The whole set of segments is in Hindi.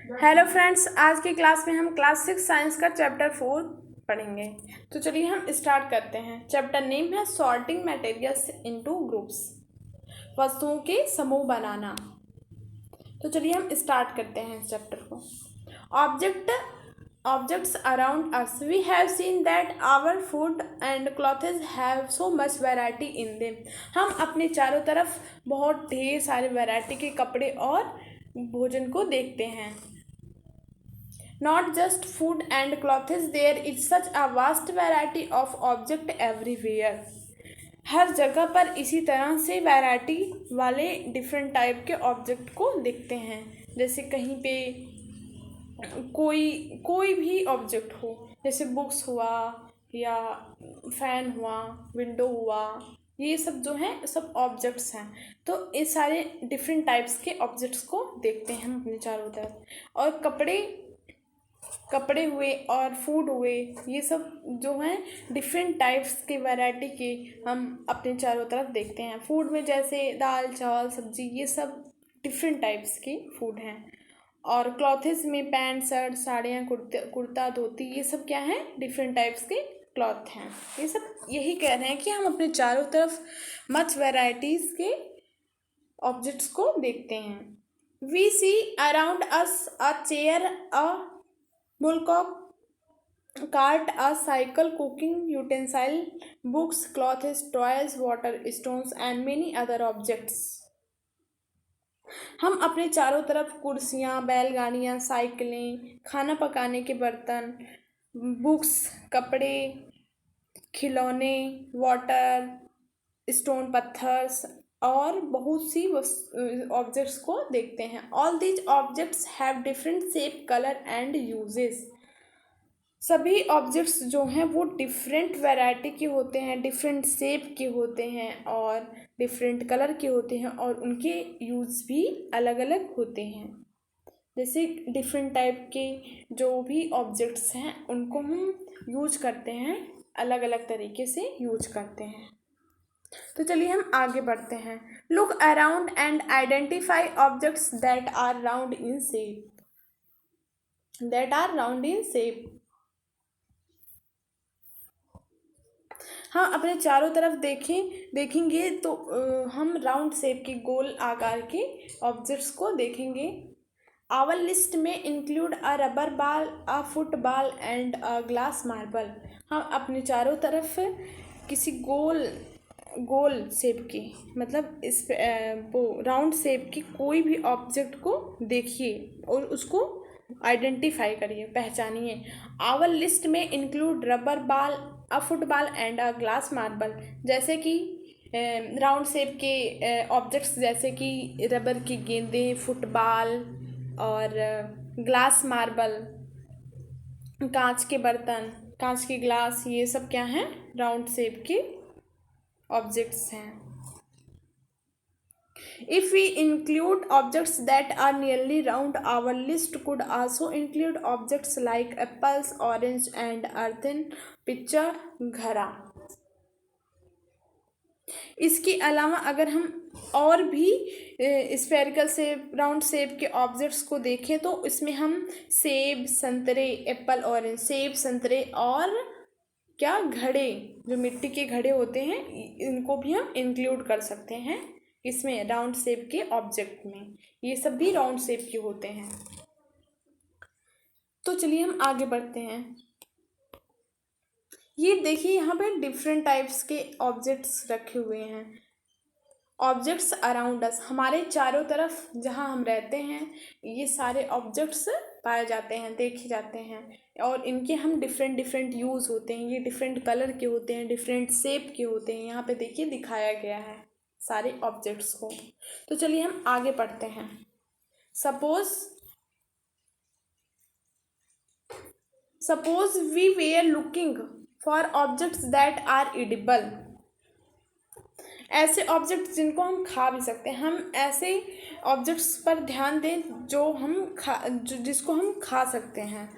हेलो फ्रेंड्स, आज की क्लास में हम क्लास 6 साइंस का चैप्टर 4 पढ़ेंगे। तो चलिए हम स्टार्ट करते हैं। चैप्टर नेम है सॉर्टिंग मटेरियल्स इनटू ग्रुप्स, वस्तुओं के समूह बनाना। तो चलिए हम स्टार्ट करते हैं इस चैप्टर को। Objects around us, we have seen that our food and clothes have so much variety in them. हम अपने चारों तरफ बहुत ढेर सारे वैरायटी के कपड़े और भोजन को देखते हैं। Not just food and clothes, there is such a vast variety of object everywhere. हर जगह पर इसी तरह से वैरायटी वाले डिफरेंट टाइप के ऑब्जेक्ट को देखते हैं। जैसे कहीं पे कोई भी ऑब्जेक्ट हो, जैसे बुक्स हुआ या फैन हुआ, विंडो हुआ, ये सब जो हैं सब ऑब्जेक्ट्स हैं। तो इस सारे डिफरेंट टाइप्स के ऑब्जेक्ट्स को देखते हैं हम अपने चारों तरफ। और कपड़े हुए और फूड हुए, ये सब जो हैं डिफरेंट टाइप्स के वैरायटी के हम अपने चारों तरफ देखते हैं। फूड में जैसे दाल चावल सब्जी, ये सब डिफरेंट टाइप्स के फूड हैं। और क्लॉथेस में पैंट शर्ट साड़ियाँ कुर्ता धोती, ये सब क्या हैं, डिफरेंट टाइप्स के क्लॉथ हैं। ये सब यही कह रहे हैं कि हम अपने चारों तरफ मच वैराइटीज़ के ऑब्जेक्ट्स को देखते हैं। We see around us a chair, a bullock cart, a cycle, cooking utensil, books, clothes, toys, water, stones and many other objects. हम अपने चारों तरफ कुर्सियाँ, बैलगाड़ियाँ, साइकिलें, खाना पकाने के बर्तन, बुक्स, कपड़े, खिलौने, वाटर, स्टोन पत्थर और बहुत सी ऑब्जेक्ट्स को देखते हैं। All these objects have different shape, colour and uses. सभी ऑब्जेक्ट्स जो हैं वो डिफरेंट वैरायटी के होते हैं, डिफरेंट शेप के होते हैं और डिफरेंट कलर के होते हैं, और उनके यूज़ भी अलग अलग होते हैं। जैसे डिफरेंट टाइप के जो भी ऑब्जेक्ट्स हैं उनको हम यूज करते हैं, अलग अलग तरीके से यूज करते हैं। तो चलिए हम आगे बढ़ते हैं। Look around and identify objects that are round in shape. हाँ, अपने चारों तरफ देखेंगे तो हम राउंड शेप के गोल आकार के ऑब्जेक्ट्स को देखेंगे। आवर लिस्ट में include a rubber ball, a football and a glass marble. हम अपने चारों तरफ किसी गोल शेप की, मतलब इस वो राउंड शेप की कोई भी ऑब्जेक्ट को देखिए और उसको आइडेंटिफाई करिए, पहचानिए। आवर लिस्ट में include rubber ball, a football and a glass marble. जैसे कि राउंड शेप के ऑब्जेक्ट्स जैसे कि रबर की गेंदें, फुटबॉल और ग्लास मार्बल, कांच के बर्तन, कांच के ग्लास, ये सब क्या हैं, राउंड शेप के ऑब्जेक्ट्स हैं। If we include objects that are nearly round, our list could also include objects like apples, orange and earthen picture घड़ा। इसके अलावा अगर हम और भी स्फेरिकल शेप, राउंड शेप के ऑब्जेक्ट्स को देखें तो इसमें हम सेब, संतरे, एप्पल, ऑरेंज, सेब, संतरे और क्या घड़े, जो मिट्टी के घड़े होते हैं, इनको भी हम इंक्लूड कर सकते हैं इसमें राउंड शेप के ऑब्जेक्ट में। ये सब भी राउंड शेप के होते हैं। तो चलिए हम आगे बढ़ते हैं। ये देखिए यहाँ पे डिफरेंट टाइप्स के ऑब्जेक्ट्स रखे हुए हैं। ऑब्जेक्ट्स अराउंड अस, हमारे चारों तरफ जहाँ हम रहते हैं ये सारे ऑब्जेक्ट्स पाए जाते हैं, देखे जाते हैं, और इनके हम डिफरेंट यूज़ होते हैं। ये डिफरेंट कलर के होते हैं, डिफरेंट शेप के होते हैं। यहाँ पे देखिए दिखाया गया है सारे ऑब्जेक्ट्स को। तो चलिए हम आगे पढ़ते हैं। Suppose we were looking for objects that are edible. ऐसे ऑब्जेक्ट जिनको हम खा भी सकते हैं। हम ऐसे ऑब्जेक्ट्स पर ध्यान दें जिसको हम खा सकते हैं।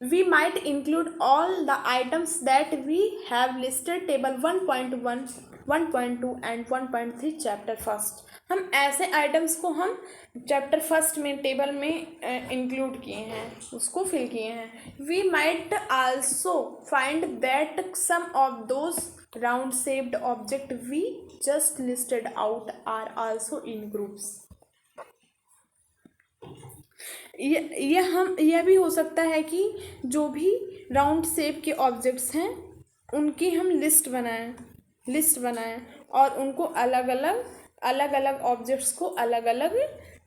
We might include all the items that we have listed table 1.1 1.2 and 1.3 chapter first. हम ऐसे आइटम्स को हम चैप्टर फर्स्ट में टेबल में इंक्लूड किए हैं, उसको फिल किए हैं। We might also find that some of those round shaped object we just listed out are also in groups. यह भी हो सकता है कि जो भी राउंड शेप के ऑब्जेक्ट्स हैं उनकी हम लिस्ट बनाएं और उनको अलग अलग ऑब्जेक्ट्स को अलग अलग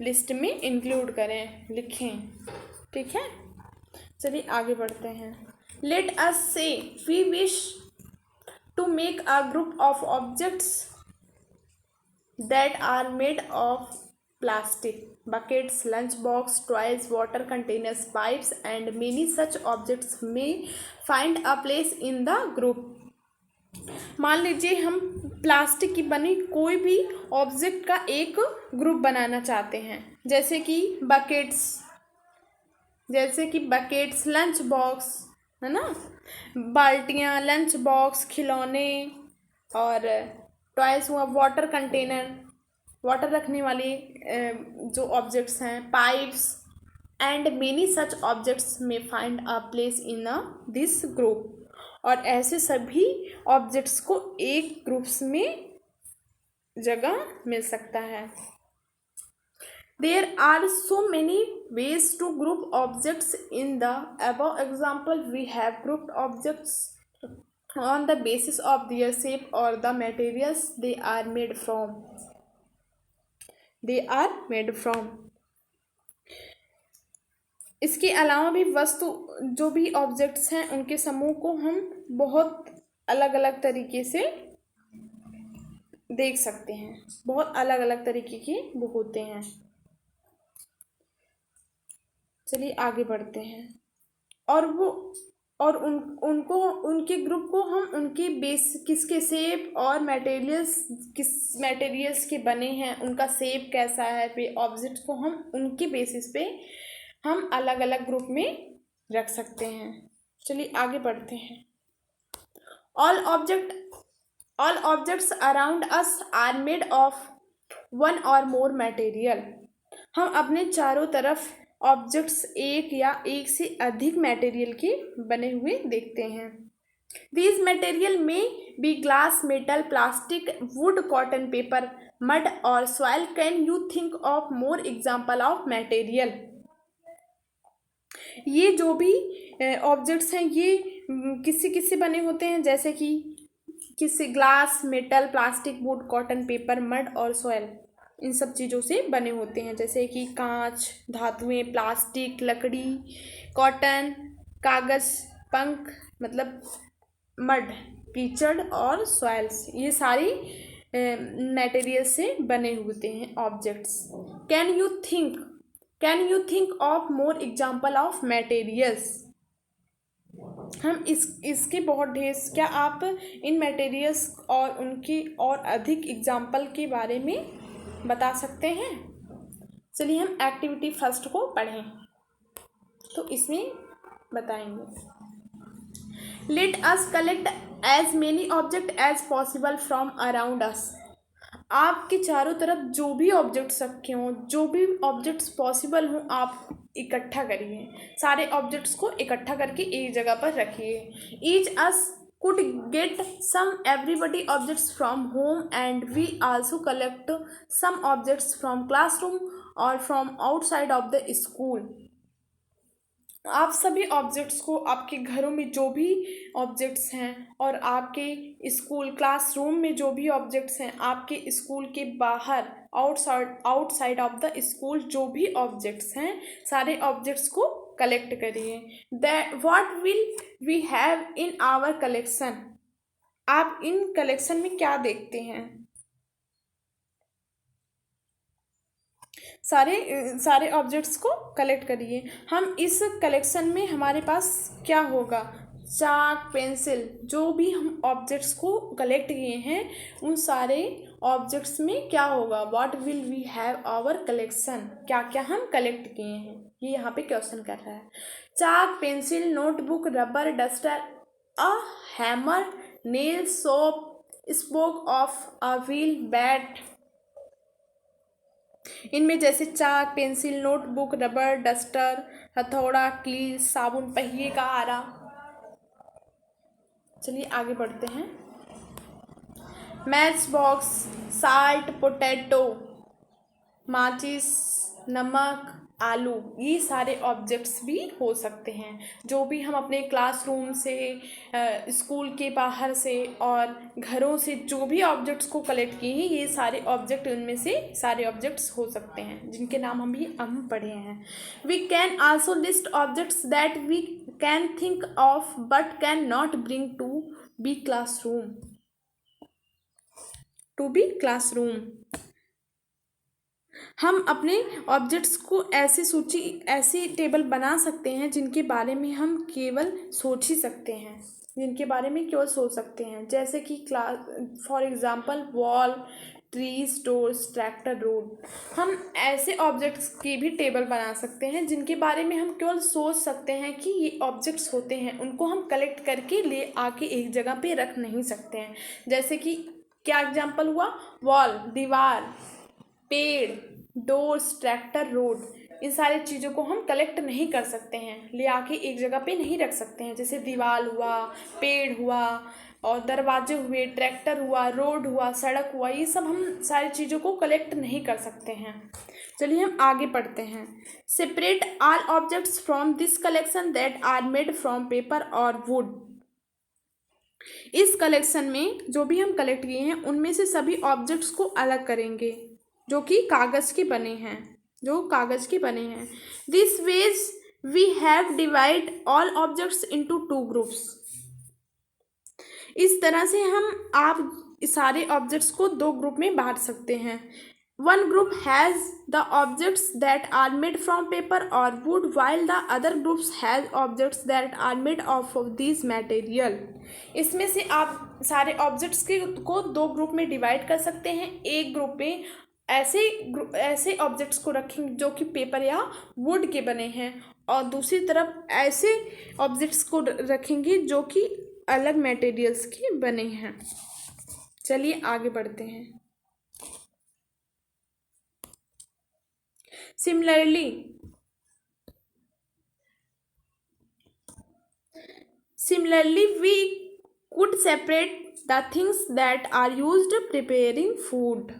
लिस्ट में इंक्लूड करें, लिखें। ठीक है, चलिए आगे बढ़ते हैं। Let us say we wish to make a group of objects that are made of plastic, buckets, lunch box, toys, water containers, pipes and many such objects may find a place in the group। मान लीजिए हम प्लास्टिक की बनी कोई भी ऑब्जेक्ट का एक ग्रुप बनाना चाहते हैं, जैसे कि बकेट्स, लंच बॉक्स, है ना, बाल्टियाँ, लंच बॉक्स, खिलौने, और टॉयस हुआ, वाटर कंटेनर, वाटर रखने वाली जो ऑब्जेक्ट्स हैं, pipes and many such objects में find a place in this group. और ऐसे सभी ऑब्जेक्ट्स को एक ग्रुप्स में जगह मिल सकता है। There are so many ways to group objects in the above example. We have grouped objects on the basis of their shape or the materials they are made from। इसके अलावा भी वस्तु जो भी ऑब्जेक्ट्स हैं उनके समूह को हम बहुत अलग अलग तरीके से देख सकते हैं, बहुत अलग अलग तरीके के वो होते हैं। चलिए आगे बढ़ते हैं। और उनको उनके ग्रुप को हम उनके बेस किसके शेप और मटेरियल्स किस मटेरियल्स के बने हैं, उनका शेप कैसा है, पे ऑब्जेक्ट्स को हम उनके बेसिस पे हम अलग अलग ग्रुप में रख सकते हैं। चलिए आगे बढ़ते हैं। All objects around us are made of one or more material. हम अपने चारों तरफ ऑब्जेक्ट्स एक या एक से अधिक मटेरियल के बने हुए देखते हैं। These material may be glass, metal, plastic, wood, cotton, paper, mud और soil। Can you think of more example of material? ये जो भी ऑब्जेक्ट्स हैं ये किससे बने होते हैं, जैसे कि किससे, glass, metal, plastic, would, cotton, paper, mud और सॉइल, इन सब चीज़ों से बने होते हैं, जैसे कि कांच, धातुएं, प्लास्टिक, लकड़ी, कॉटन, कागज़, पंख मतलब मड, कीचड़ और सॉइल्स, ये सारी मटेरियल से बने होते हैं objects. Can you think of more example of materials. हम इसके बहुत ढेर, क्या आप इन मटेरियल्स और उनकी और अधिक एग्जाम्पल के बारे में बता सकते हैं। चलिए हम एक्टिविटी फर्स्ट को पढ़ें तो इसमें बताएंगे। Let us collect as many object as possible from around us. आपके चारों तरफ जो भी ऑब्जेक्ट्स रखे हों, जो भी ऑब्जेक्ट्स पॉसिबल हों, आप इकट्ठा करिए, सारे ऑब्जेक्ट्स को इकट्ठा करके एक जगह पर रखिए। Each us could get some everybody objects from home and we also collect some objects from classroom or from outside of the school। आप सभी ऑब्जेक्ट्स को आपके घरों में जो भी ऑब्जेक्ट्स हैं और आपके स्कूल क्लासरूम में जो भी ऑब्जेक्ट्स हैं, आपके स्कूल के बाहर आउटसाइड ऑफ द स्कूल जो भी ऑब्जेक्ट्स हैं, सारे ऑब्जेक्ट्स को कलेक्ट करिए। What will we have in our collection. आप इन कलेक्शन में क्या देखते हैं। सारे ऑब्जेक्ट्स को कलेक्ट करिए। हम इस कलेक्शन में हमारे पास क्या होगा, चाक, पेंसिल, जो भी हम ऑब्जेक्ट्स को कलेक्ट किए हैं उन सारे ऑब्जेक्ट्स में क्या होगा, what will we have our collection, क्या क्या हम कलेक्ट किए हैं, ये यहाँ पे क्वेश्चन कर रहा है। Chalk, pencil, notebook, rubber, duster, a hammer, nail, soap, spoke of a wheel, bat. इनमें जैसे chalk, pencil, notebook, rubber, duster, हथौड़ा, कील, साबुन, पहिए का आरा। चलिए आगे बढ़ते हैं। मैच बॉक्स, साल्ट, पोटैटो, माचिस, नमक, आलू, ये सारे ऑब्जेक्ट्स भी हो सकते हैं जो भी हम अपने क्लासरूम से, स्कूल के बाहर से और घरों से जो भी ऑब्जेक्ट्स को कलेक्ट किए हैं, ये सारे ऑब्जेक्ट, उनमें से सारे ऑब्जेक्ट्स हो सकते हैं जिनके नाम हम पढ़े हैं। We can also list objects that we can think of but can not bring to be classroom, to be classroom. हम अपने ऑब्जेक्ट्स को ऐसी टेबल बना सकते हैं जिनके बारे में हम केवल सोच ही सकते हैं, जिनके बारे में केवल सोच सकते हैं, जैसे कि for example wall, trees, doors, tractor, road. हम ऐसे ऑब्जेक्ट्स की भी टेबल बना सकते हैं जिनके बारे में हम केवल सोच सकते हैं कि ये ऑब्जेक्ट्स होते हैं, उनको हम कलेक्ट करके ले आके एक जगह पे रख नहीं सकते हैं। जैसे कि क्या एग्जांपल हुआ, वॉल, दीवार, पेड़, डोर्स, ट्रैक्टर, रोड। इन सारी चीज़ों को हम कलेक्ट नहीं कर सकते हैं, ले आके एक जगह पे नहीं रख सकते हैं। जैसे दीवार हुआ, पेड़ हुआ और दरवाजे हुए, ट्रैक्टर हुआ, रोड हुआ, सड़क हुआ, ये सब हम सारी चीज़ों को कलेक्ट नहीं कर सकते हैं। चलिए हम आगे पढ़ते हैं। Separate all objects from this collection that are made from paper और वुड। इस कलेक्शन में जो भी हम कलेक्ट किए हैं उनमें से सभी ऑब्जेक्ट्स को अलग करेंगे जो कि कागज़ के बने हैं, जो कागज़ के बने हैं। This ways we have divide all objects into two groups. इस तरह से आप सारे ऑब्जेक्ट्स को दो ग्रुप में बांट सकते हैं। One group has the objects that are made from paper और wood while the other groups has objects that are made of this material. इसमें से आप सारे ऑब्जेक्ट्स को दो ग्रुप में डिवाइड कर सकते हैं। एक ग्रुप में ऐसे ऑब्जेक्ट्स को रखेंगे जो कि पेपर या वुड के बने हैं और दूसरी तरफ ऐसे ऑब्जेक्ट्स को रखेंगे जो कि अलग मटेरियल्स के बने हैं। चलिए आगे बढ़ते हैं। Similarly, we could separate the things that are used preparing food.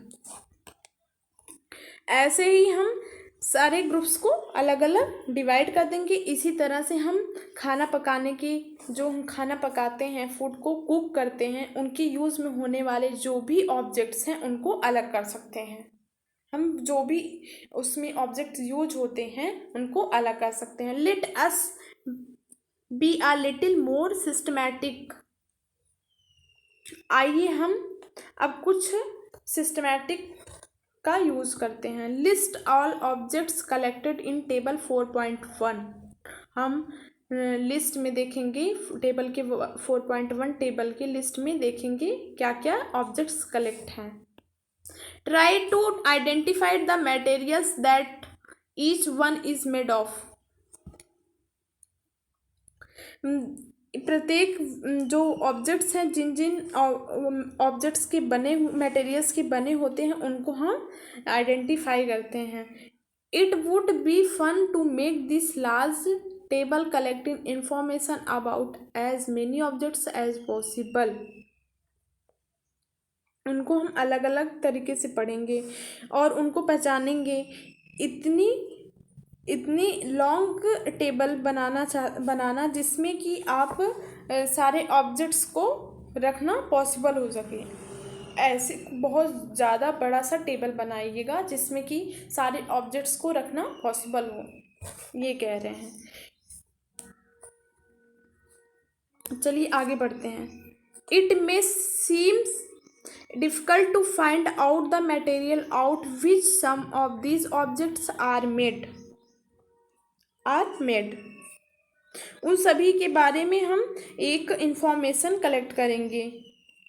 ऐसे ही हम सारे ग्रुप्स को अलग अलग डिवाइड कर देंगे। इसी तरह से हम खाना पकाने की, जो हम खाना पकाते हैं, फूड को कुक करते हैं, उनके यूज़ में होने वाले जो भी ऑब्जेक्ट्स हैं उनको अलग कर सकते हैं। हम जो भी उसमें ऑब्जेक्ट्स यूज होते हैं उनको अलग कर सकते हैं। लेट अस बी आ लिटिल मोर सिस्टमैटिक। आइए हम अब कुछ सिस्टमैटिक का यूज़ करते हैं। List all objects collected in table 4.1। हम लिस्ट में देखेंगे, टेबल के 4.1 टेबल के लिस्ट में देखेंगे क्या क्या ऑब्जेक्ट्स कलेक्ट हैं। Try to identify the materials that each one is made of. प्रत्येक जो ऑब्जेक्ट्स हैं, जिन जिन ऑब्जेक्ट्स के बने, मटेरियल्स के बने होते हैं, उनको हम आइडेंटिफाई करते हैं। It would be fun to make this large table collecting information about as many objects as possible. उनको हम अलग अलग तरीके से पढ़ेंगे और उनको पहचानेंगे। इतनी लॉन्ग टेबल बनाना जिसमें कि आप सारे ऑब्जेक्ट्स को रखना पॉसिबल हो सके। ऐसे बहुत ज़्यादा बड़ा सा टेबल बनाइएगा जिसमें कि सारे ऑब्जेक्ट्स को रखना पॉसिबल हो, ये कह रहे हैं। चलिए आगे बढ़ते हैं। It may seems difficult to find out the material out which some of these objects are made। उन सभी के बारे में हम एक इंफॉर्मेशन कलेक्ट करेंगे,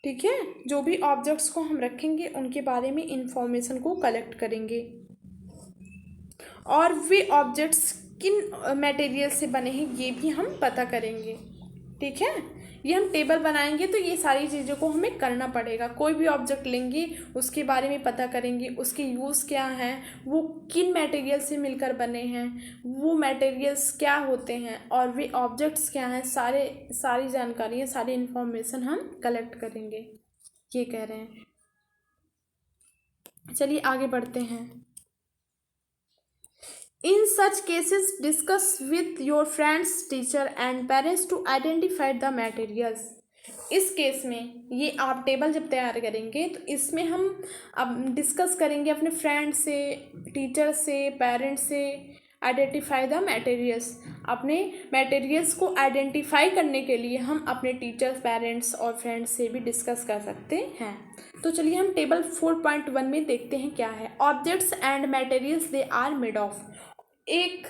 ठीक है। जो भी ऑब्जेक्ट्स को हम रखेंगे उनके बारे में इंफॉर्मेशन को कलेक्ट करेंगे और वे ऑब्जेक्ट्स किन मटेरियल से बने हैं ये भी हम पता करेंगे, ठीक है। ये हम टेबल बनाएंगे तो ये सारी चीज़ों को हमें करना पड़ेगा। कोई भी ऑब्जेक्ट लेंगे उसके बारे में पता करेंगे, उसके यूज़ क्या हैं, वो किन मटेरियल से मिलकर बने हैं, वो मटेरियल्स क्या होते हैं और वे ऑब्जेक्ट्स क्या हैं, सारी जानकारियाँ, सारी इन्फॉर्मेशन हम कलेक्ट करेंगे, ये कह रहे हैं। चलिए आगे बढ़ते हैं। In such cases, discuss with your friends, teacher and parents to identify the materials. इस केस में ये आप टेबल जब तैयार करेंगे तो इसमें हम अब डिस्कस करेंगे अपने फ्रेंड से, टीचर से, पेरेंट्स से, आइडेंटिफाई द मटेरियल्स। अपने मटेरियल्स को आइडेंटिफाई करने के लिए हम अपने टीचर्स, पेरेंट्स और फ्रेंड्स से भी डिस्कस कर सकते हैं। तो चलिए हम टेबल 4.1 में देखते हैं क्या है। Objects and materials they are made of. एक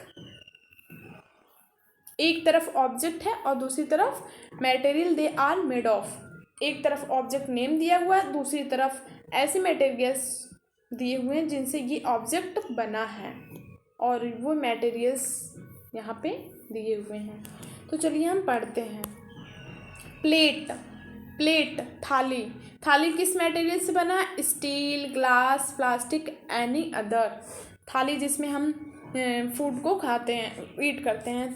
तरफ ऑब्जेक्ट है और दूसरी तरफ material they are made of. एक तरफ ऑब्जेक्ट नेम दिया हुआ है, दूसरी तरफ ऐसे मटेरियल्स दिए हुए हैं जिनसे ये ऑब्जेक्ट बना है और वो मटेरियल्स यहाँ पे दिए हुए हैं। तो चलिए हम पढ़ते हैं। प्लेट थाली किस मटेरियल से बना है? Steel, glass, plastic, any other. थाली जिसमें हम फूड को खाते हैं, ईट करते हैं,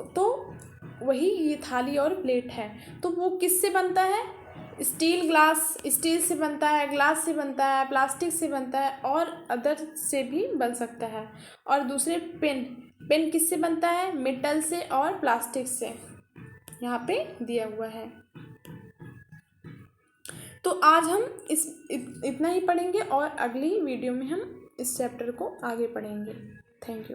तो वही ये थाली और प्लेट है। तो वो किससे बनता है? स्टील से बनता है, ग्लास से बनता है, प्लास्टिक से बनता है और अदर से भी बन सकता है। और दूसरे पेन किससे बनता है? मेटल से और प्लास्टिक से, यहाँ पे दिया हुआ है। तो आज हम इतना ही पढ़ेंगे और अगली वीडियो में हम इस चैप्टर को आगे पढ़ेंगे। Thank you.